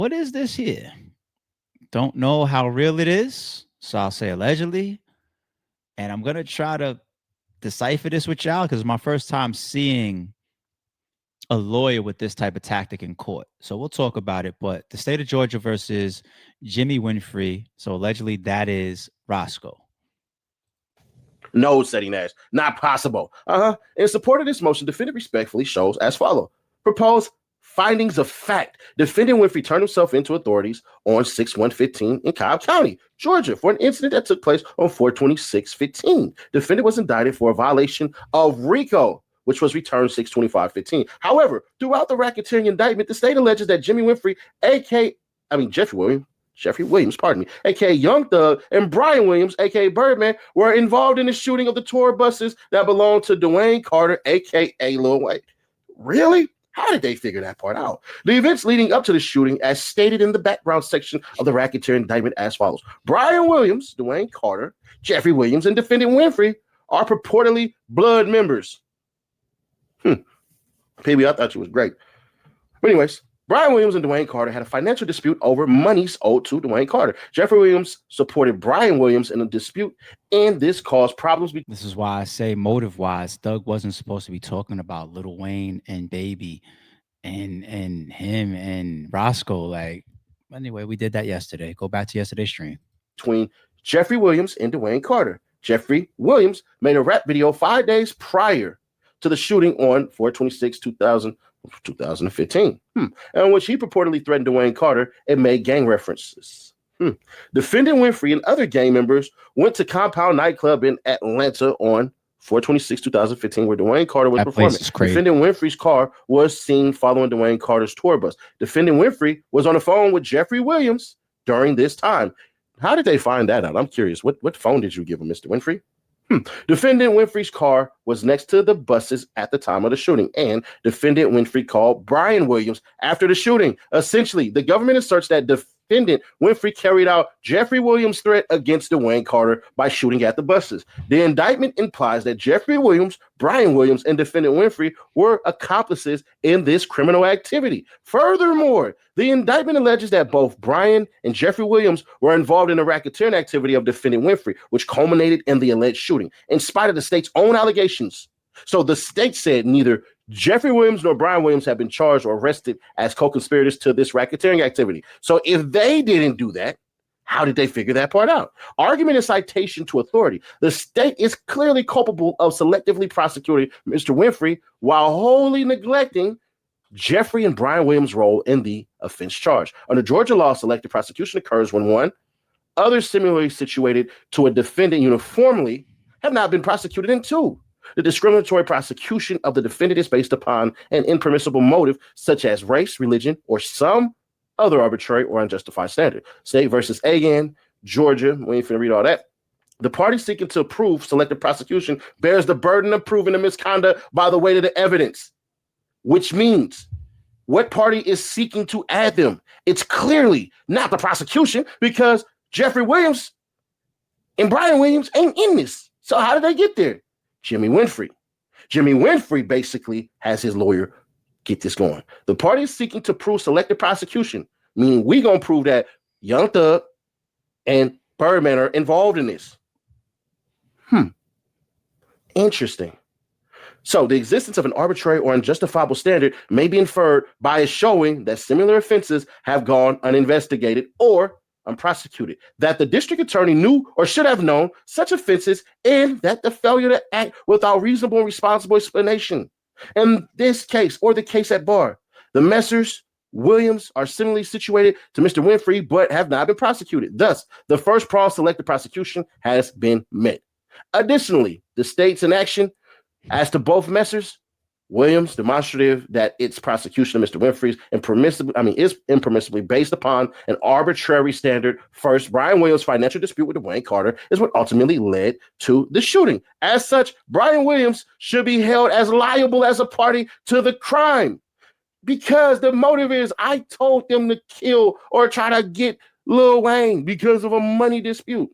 What is this here? Don't know how real it is, so I'll say allegedly. And I'm gonna try to decipher this with y'all because it's my first time seeing a lawyer with this type of tactic in court. So we'll talk about it. But the state of Georgia versus Jimmy Winfrey. So allegedly that is Roscoe. No, Ceddy Nash, not possible. In support of this motion, defendant respectfully shows as follows. Proposed findings of fact. Defendant Winfrey turned himself into authorities on 6/1/15 in Cobb County, Georgia, for an incident that took place on 4/26/15. Defendant was indicted for a violation of RICO, which was returned 6/25/15. However, throughout the racketeering indictment, the state alleges that Jimmy Winfrey, Jeffrey Williams, aka Young Thug, and Brian Williams, aka Birdman, were involved in the shooting of the tour buses that belonged to Dwayne Carter, aka Lil Wayne. Really? How did they figure that part out? The events leading up to the shooting, as stated in the background section of the racketeering indictment, as follows. Brian Williams, Dwayne Carter, Jeffrey Williams, and defendant Winfrey are purportedly blood members. PB, I thought you was great. But anyways, Brian Williams and Dwayne Carter had a financial dispute over monies owed to Dwayne Carter. Jeffrey Williams supported Brian Williams in a dispute, and this caused problems. This is why I say motive-wise, Doug wasn't supposed to be talking about Lil Wayne and Baby and him and Roscoe. Like, anyway, we did that yesterday. Go back to yesterday's stream. Between Jeffrey Williams and Dwayne Carter. Jeffrey Williams made a rap video 5 days prior to the shooting on 4/26/2015, in which he purportedly threatened Dwayne Carter and made gang references. Defendant Winfrey and other gang members went to Compound nightclub in Atlanta on 4/26/2015, where Dwayne Carter was performing. Defendant Winfrey's car was seen following Dwayne Carter's tour bus. Defendant Winfrey was on the phone with Jeffrey Williams during this time. How did they find that out? I'm curious. What phone did you give him, Mr. Winfrey? Defendant Winfrey's car was next to the buses at the time of the shooting, and defendant Winfrey called Brian Williams after the shooting. Essentially, the government asserts that defendant Winfrey carried out Jeffrey Williams' threat against Dwayne Carter by shooting at the buses. The indictment implies that Jeffrey Williams, Brian Williams, and defendant Winfrey were accomplices in this criminal activity. Furthermore, the indictment alleges that both Brian and Jeffrey Williams were involved in the racketeering activity of defendant Winfrey, which culminated in the alleged shooting, in spite of the state's own allegations. So the state said neither Jeffrey Williams nor Brian Williams have been charged or arrested as co-conspirators to this racketeering activity. So if they didn't do that, how did they figure that part out? Argument and citation to authority. The state is clearly culpable of selectively prosecuting Mr. Winfrey while wholly neglecting Jeffrey and Brian Williams' role in the offense charge. Under Georgia law, selective prosecution occurs when one, others similarly situated to a defendant uniformly have not been prosecuted, and two, the discriminatory prosecution of the defendant is based upon an impermissible motive such as race, religion, or some other arbitrary or unjustified standard. State versus again, Georgia. We ain't finna read all that. The party seeking to prove selective prosecution bears the burden of proving the misconduct by the weight of the evidence, which means what party is seeking to add them? It's clearly not the prosecution, because Jeffrey Williams and Brian Williams ain't in this. So how did they get there? Jimmy Winfrey. Jimmy Winfrey basically has his lawyer get this going. The party is seeking to prove selective prosecution, meaning we gonna prove that Young Thug and Birdman are involved in this. Interesting. So the existence of an arbitrary or unjustifiable standard may be inferred by a showing that similar offenses have gone uninvestigated or unprosecuted, that the district attorney knew or should have known such offenses, and that the failure to act without reasonable and responsible explanation. In this case, or the case at bar, the Messrs. Williams are similarly situated to Mr. Winfrey, but have not been prosecuted. Thus, the first prong selective prosecution has been met. Additionally, the state's inaction as to both Messrs. Williams demonstrative that its prosecution of Mr. Winfrey's is impermissibly based upon an arbitrary standard. First, Brian Williams' financial dispute with Dwayne Carter is what ultimately led to the shooting. As such, Brian Williams should be held as liable as a party to the crime, because the motive is I told them to kill or try to get Lil Wayne because of a money dispute.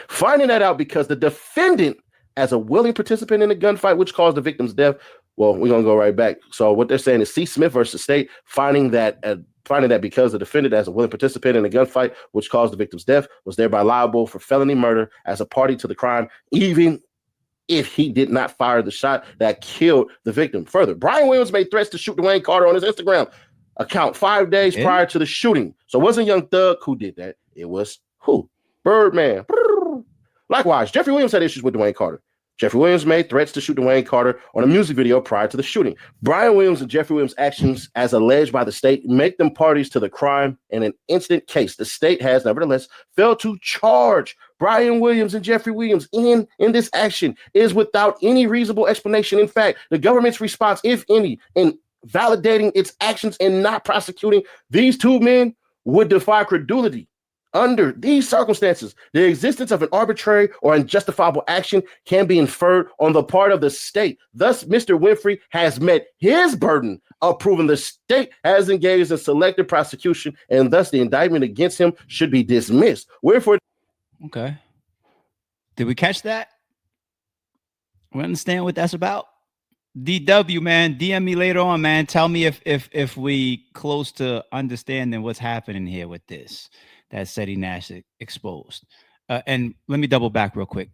Finding that out because the defendant, as a willing participant in the gunfight which caused the victim's death, Well, we're gonna go right back. So what they're saying is C. Smith versus State, finding that because the defendant, as a willing participant in a gunfight which caused the victim's death, was thereby liable for felony murder as a party to the crime, even if he did not fire the shot that killed the victim. Further, Brian Williams made threats to shoot Dwayne Carter on his Instagram account 5 days prior to the shooting. So it wasn't Young Thug who did that. It was who? Birdman. Likewise, Jeffrey Williams had issues with Dwayne Carter. Jeffrey Williams made threats to shoot Dwayne Carter on a music video prior to the shooting. Brian Williams and Jeffrey Williams' actions, as alleged by the state, make them parties to the crime in an instant case. The state has, nevertheless, failed to charge Brian Williams and Jeffrey Williams in this action. It is without any reasonable explanation. In fact, the government's response, if any, in validating its actions and not prosecuting these two men would defy credulity. Under these circumstances, the existence of an arbitrary or unjustifiable action can be inferred on the part of the state. Thus, Mr. Winfrey has met his burden of proving the state has engaged in selective prosecution, and thus the indictment against him should be dismissed. Wherefore, okay. Did we catch that? We understand what that's about? DW, man, DM me later on, man. Tell me if we close to understanding what's happening here with this that Ceddy Nash exposed. And let me double back real quick.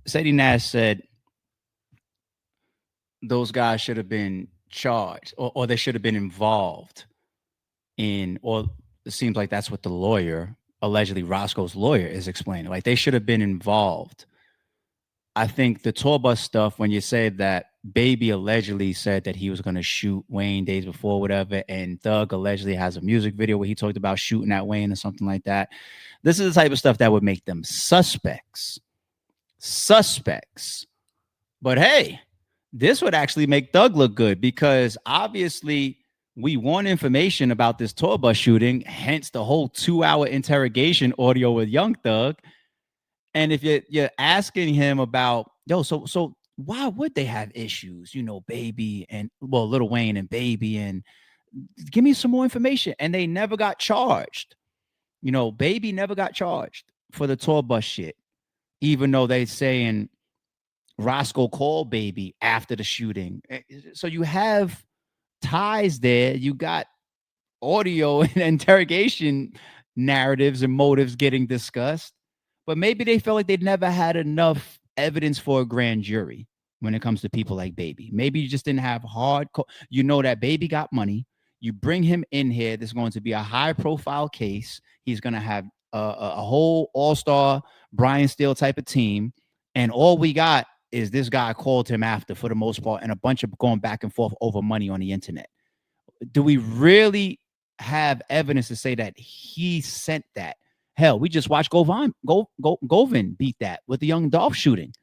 Ceddy Nash said those guys should have been charged, or they should have been involved in, or it seems like that's what the lawyer, allegedly Roscoe's lawyer, is explaining. Like they should have been involved. I think the tour bus stuff, when you say that Baby allegedly said that he was going to shoot Wayne days before, whatever, and Thug allegedly has a music video where he talked about shooting at Wayne or something like that. This is the type of stuff that would make them suspects. But hey, this would actually make Thug look good, because obviously we want information about this tour bus shooting, hence the whole 2-hour interrogation audio with Young Thug. And if you're asking him about, so why would they have issues? Baby and Lil Wayne and Baby, and give me some more information. And they never got charged. Baby never got charged for the tour bus shit, even though they saying Roscoe called Baby after the shooting. So you have ties there. You got audio and interrogation narratives and motives getting discussed. But maybe they felt like they'd never had enough evidence for a grand jury when it comes to people like Baby. Maybe you just didn't have hardcore. That Baby got money. You bring him in here. There's going to be a high profile case. He's going to have a whole all-star Brian Steele type of team. And all we got is this guy called him after, for the most part, and a bunch of going back and forth over money on the internet. Do we really have evidence to say that he sent that? Hell, we just watched Govin beat that with the Young Dolph shooting,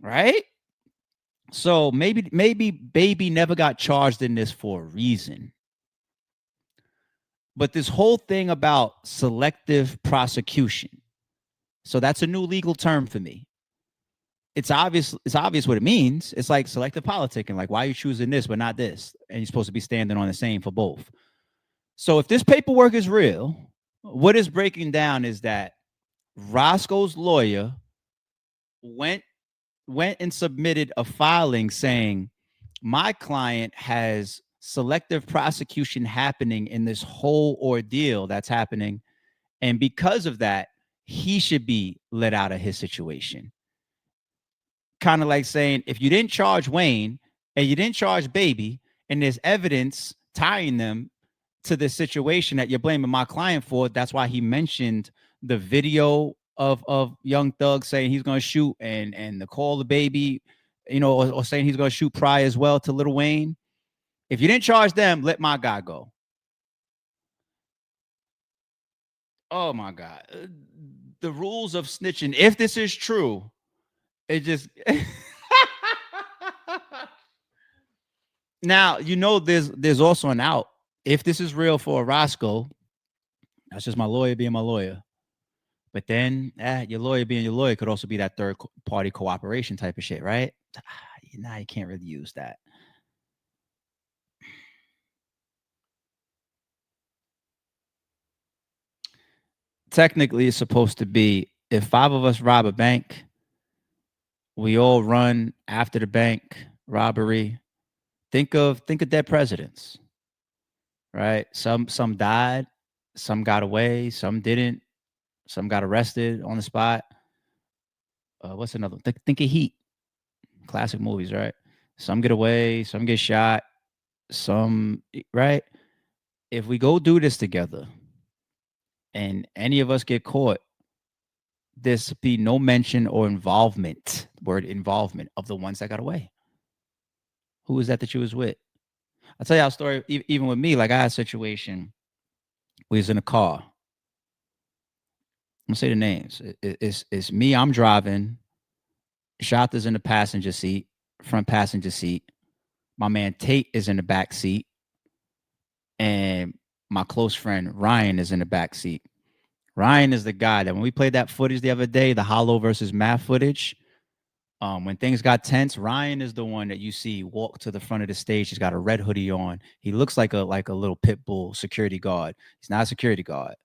right? So maybe Baby never got charged in this for a reason. But this whole thing about selective prosecution, so that's a new legal term for me. It's obvious what it means. It's like selective politicking. Like, why are you choosing this but not this? And you're supposed to be standing on the same for both. So if this paperwork is real, what is breaking down is that Roscoe's lawyer went and submitted a filing saying, my client has selective prosecution happening in this whole ordeal that's happening. And because of that, he should be let out of his situation. Kind of like saying, if you didn't charge Wayne and you didn't charge Baby, and there's evidence tying them to this situation that you're blaming my client for, that's why he mentioned the video of Young Thug saying he's going to shoot, and the call the Baby, or saying he's going to shoot Pryor as well to Lil Wayne. If you didn't charge them, let my guy go. Oh my God. The rules of snitching, if this is true, it just now, there's also an out. If this is real for Roscoe, that's just my lawyer being my lawyer. But then your lawyer being your lawyer could also be that third party cooperation type of shit, right? Now you can't really use that. Technically, it's supposed to be, if 5 of us rob a bank, we all run after the bank robbery. Think of dead presidents, right? Some died, some got away, some didn't, some got arrested on the spot. What's another? Think of Heat, classic movies, right? Some get away, some get shot, some right. If we go do this together, and any of us get caught, this be no mention or involvement, word involvement of the ones that got away. Who was that you was with? I'll tell you our story. Even with me, like I had a situation. We was in a car. I'm gonna say the names. It's me. I'm driving. Shata's in the passenger seat, front passenger seat. My man Tate is in the back seat, and my close friend Ryan is in the back seat. Ryan is the guy that when we played that footage the other day, the Hollow versus Math footage, when things got tense, Ryan is the one that you see walk to the front of the stage. He's got a red hoodie on. He looks like a little pit bull security guard. He's not a security guard.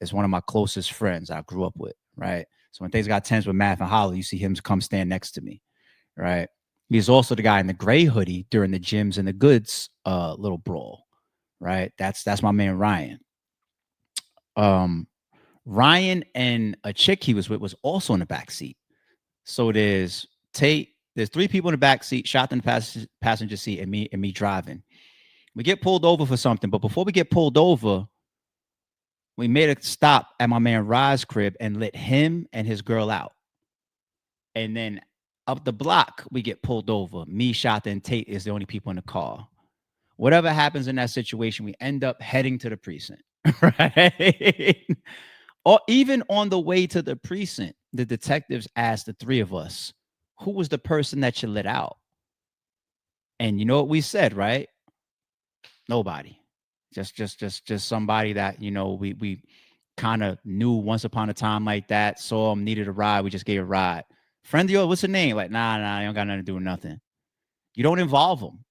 It's one of my closest friends I grew up with, right? So when things got tense with Math and Hollow, you see him come stand next to me, right? He's also the guy in the gray hoodie during the gyms and the goods little brawl, right? That's my man Ryan. Um, Ryan and a chick he was with was also in the back seat. So there's Tate. There's three people in the back seat, shot in the passenger seat, and me driving. We get pulled over for something, but before we get pulled over, we made a stop at my man Rye's crib and let him and his girl out. And then up the block, we get pulled over. Me, Shata, and Tate is the only people in the car. Whatever happens in that situation, we end up heading to the precinct, right? Or even on the way to the precinct, the detectives asked the three of us, who was the person that you let out? And you know what we said, right? Nobody. Just somebody that, we kind of knew once upon a time like that, saw him, needed a ride, we just gave a ride. Friend of yours, what's the name? Like, nah, you don't got nothing to do with nothing. You don't involve them.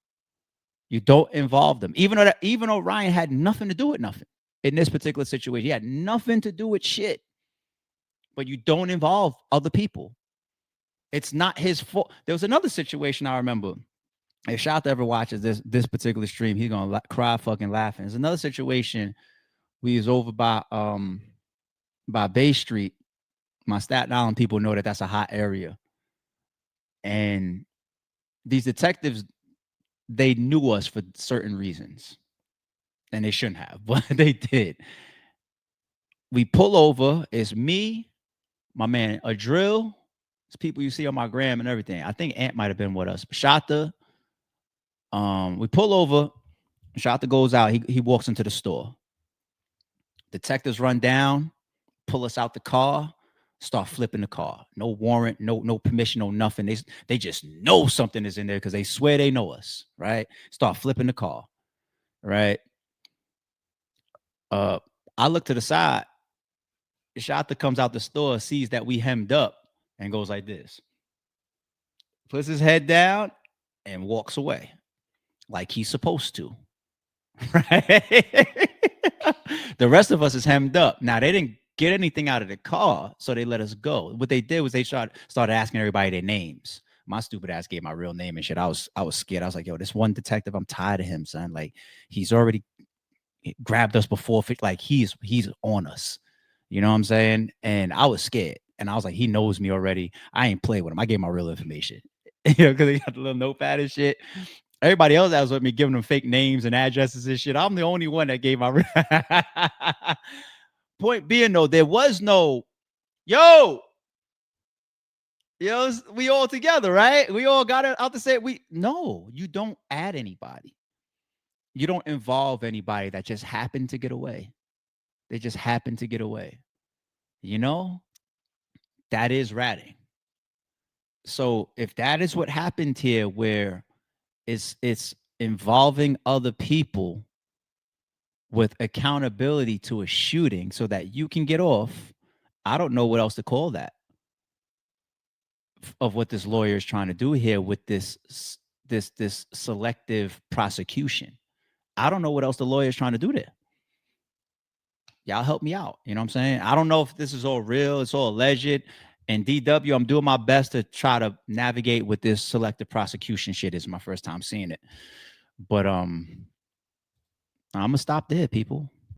You don't involve them. Even though Ryan had nothing to do with nothing in this particular situation. He had nothing to do with shit. But you don't involve other people. It's not his fault. There was another situation I remember. If Shot ever watches this particular stream, he's gonna cry fucking laughing. There's another situation. We was over by Bay Street. My Staten Island people know that that's a hot area, and these detectives, they knew us for certain reasons, and they shouldn't have, but they did. We pull over. It's me, my man, a drill. It's people you see on my gram and everything. I think Ant might have been with us. Shata. We pull over. Shata goes out. He walks into the store. Detectives run down, pull us out the car, start flipping the car. No warrant, no permission, no nothing. They just know something is in there because they swear they know us, right? Start flipping the car, right? Uh, I look to the side. Shata comes out the store, sees that we hemmed up, and goes like this. Puts his head down and walks away like he's supposed to. Right? The rest of us is hemmed up. Now they didn't get anything out of the car, so they let us go. What they did was they started asking everybody their names. My stupid ass gave my real name and shit. I was scared. I was like, yo, this one detective, I'm tired of him, son. Like he's already grabbed us before, like he's on us. You know what I'm saying? And I was scared. And I was like, he knows me already. I ain't play with him. I gave my real information. Because he got the little notepad and shit. Everybody else that was with me giving them fake names and addresses and shit. I'm the only one that gave my point being though, there was no we all together, right? We all got it out to say no, you don't add anybody. You don't involve anybody that just happened to get away. They just happened to get away. You know, that is ratting. So if that is what happened here, where it's involving other people with accountability to a shooting so that you can get off, I don't know what else to call that of what this lawyer is trying to do here with this selective prosecution. I don't know what else the lawyer is trying to do there. Y'all help me out. You know what I'm saying? I don't know if this is all real. It's all alleged. And DW, I'm doing my best to try to navigate with this selective prosecution shit. It's my first time seeing it. But I'm gonna stop there, people.